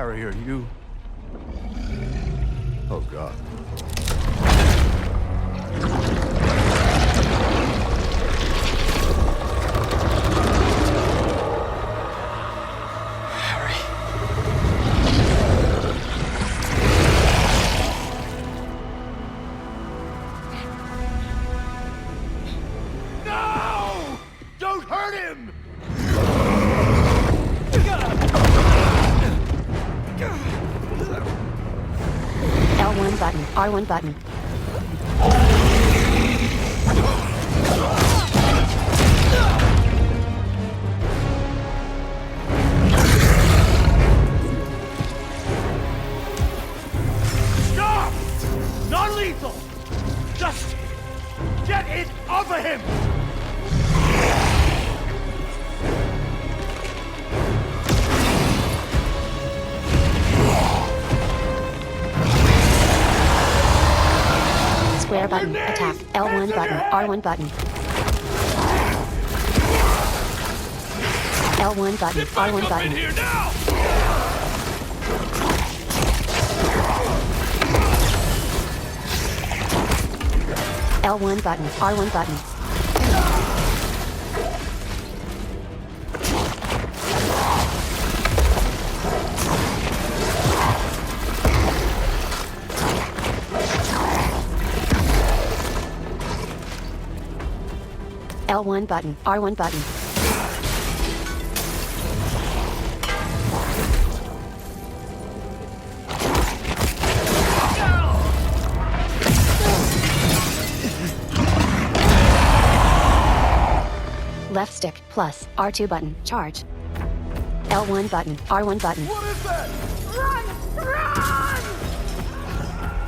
Harry, are you... Oh, God. No! Don't hurt him! L1 button, R1 button. Stop! Non-lethal! Just get it off of him! Square button, attack. L1 button, R1 button. L1 button, R1 button. Here now! L1 button, R1 button. L1 button, R1 button. Left stick plus R2 button, charge. L1 button, R1 button. What is that?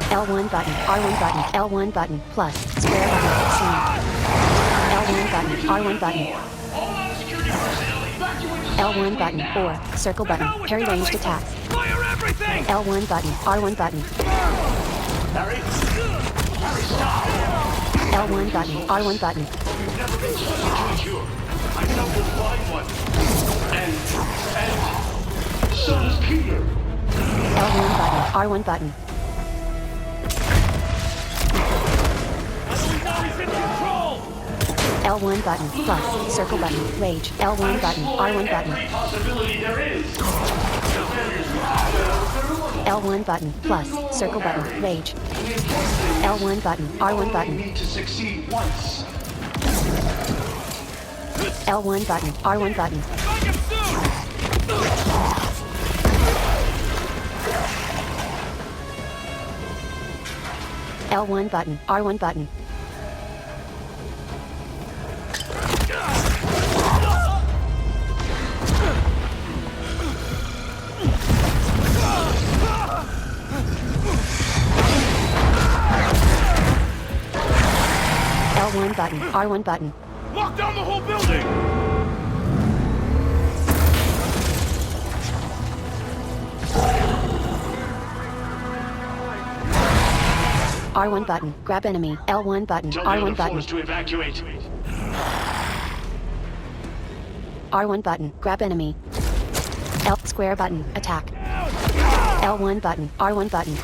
L1 button, R1 button, L1 button plus square button, slam. L1 button, R1 button. L1 button or circle button, parry ranged attacks. Fire everything! L1 button, R1 button. Harry? Harry, stop! L1 button, R1 button. You've never been close to a cure. I know you'll find one. And so does Peter. L1 button, R1 button. He's in control! L1 button plus circle button, rage. L1 button, R1 button. Every possibility there is. L1 button plus circle button, rage. L1 button, R1 button. Need to succeed once. L1 button, R1 button. Find him soon! L1 button, R1 button. L1 button, R1 button. Lock down the whole building! R1 button, grab enemy. L1 button, R1 button. To evacuate. R1 button, grab enemy. L square button, attack. L1 button, R1 button.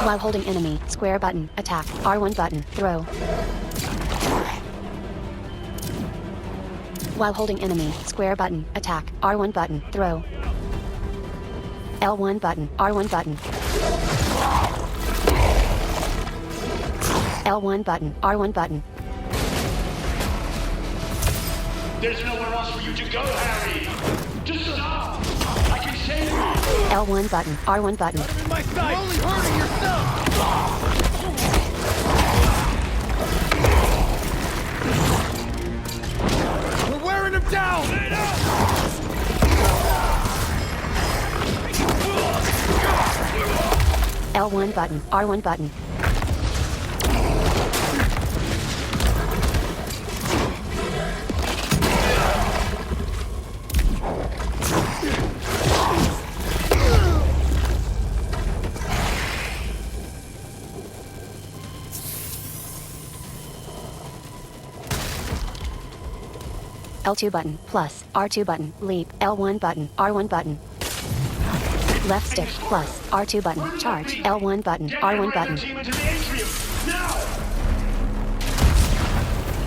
While holding enemy, square button, attack. R1 button, throw. While holding enemy, square button, attack. R1 button, throw. L1 button, R1 button. L1 button, R1 button. There's nowhere else for you to go, Harry! Just stop! I can save you! L1 button, R1 button. In my sight! You're only hurting yourself! We're wearing him down! L1 button, R1 button. L2 button, plus, R2 button, leap, L1 button, R1 button. Left stick plus R2 button. Charge. L1 button. Get R1 every other button. team into the atrium, now!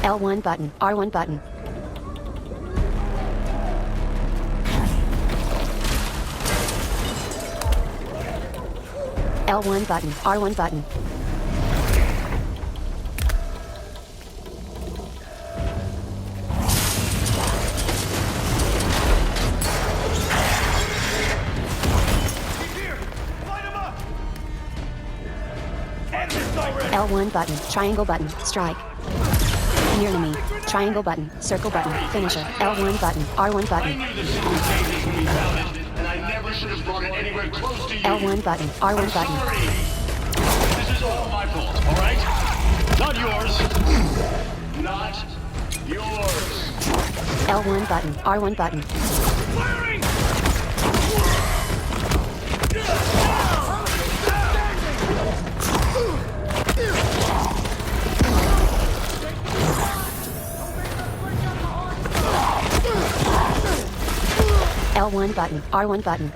L1 button. R1 button. L1 button. R1 button. Here! Light him up! End this already! L1 button. Triangle button. Strike. Near enemy. Triangle button. Circle button. Finisher. L1 button. R1 I button. knew this thing was dangerous when we found it, and I never should have brought it anywhere close to you. L1 button. R1 button. Sorry. This is all my fault, all right? Not yours. Not yours. L1 button. R1 button. Firing! L1 button. R1 button.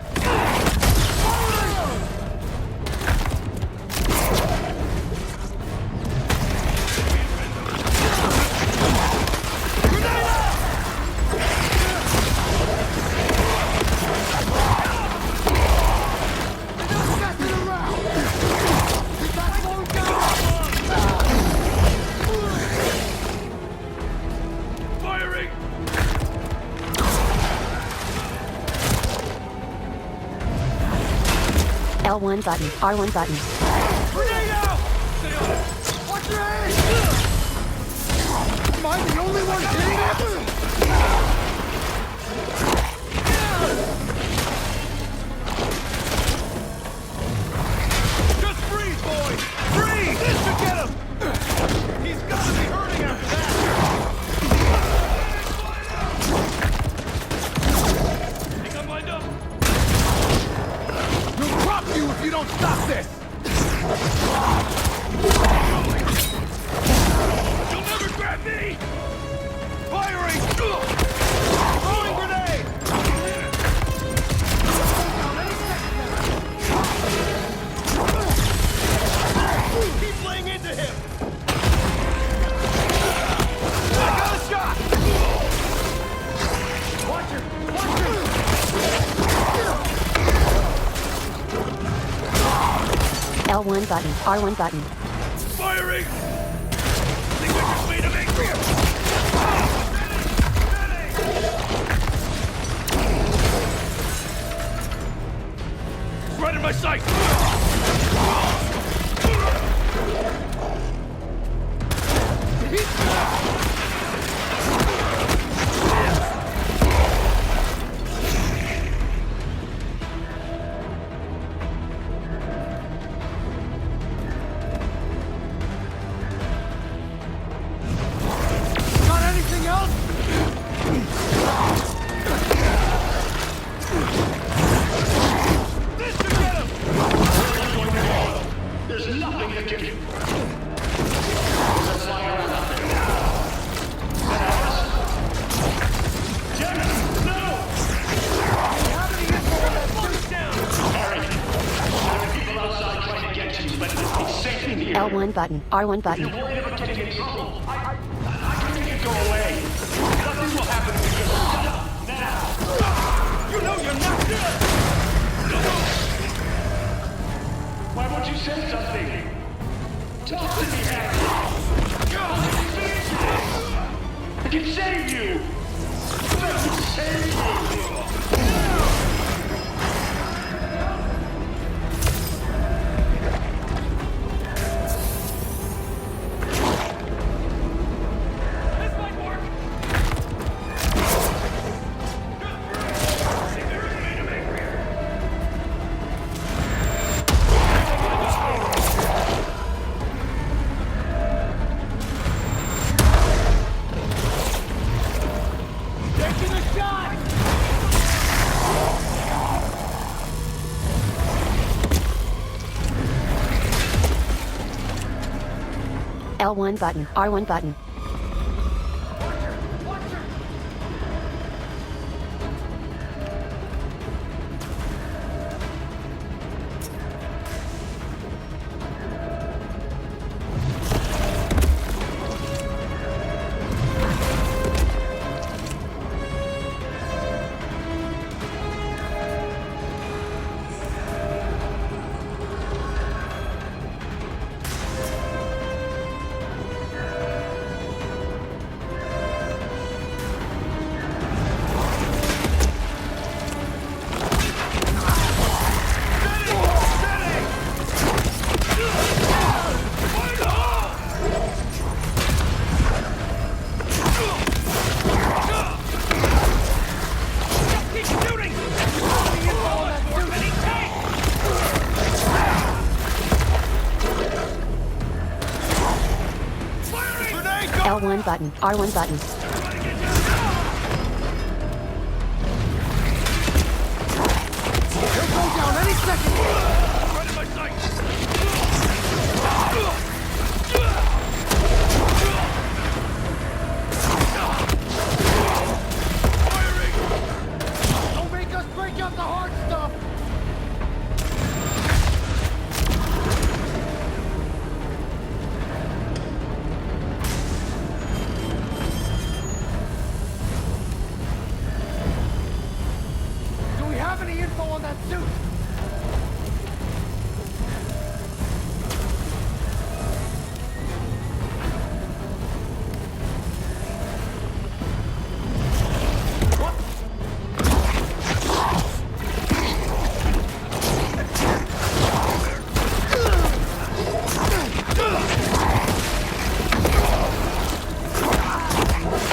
Firing! L1 button. R1 button. Grenade out! Watch your head! Am I the only one hitting it? Just freeze, boys! Freeze! This should get him! He's gotta be hurting after that! Think I'm lined up? He'll drop you if you don't stop this! You'll never grab me! Firing! Throwing grenade! Keep laying into him! I got a shot! Watch him! Watch him! L1 button. R1 button. Firing! Think I just made him angrier! It's right in my sight! Got anything else? This should get him! There's nothing that can... Let's fly around out there. Is that ours? Damn it! No! How did he get more of that first down? Harry, there are people outside trying to get you, but it's safe in here. L1 button. R1 You're button. worried about getting in trouble. I can make it go away. Nothing will happen if you just stop now. You know you're not good. Why won't you say something? Talk to me, Harry. I can save you. I can save you. This might work. Taking a shot! L1 button. R1 button. L1 button. R1 button. He'll go down any second. Right in my sight! Don't make us break out the hard stuff. Do we have any info on that suit?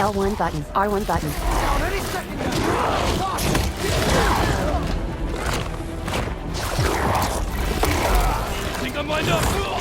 L1 button. R1 button. Down any second now. Watch. Think I'm lined up!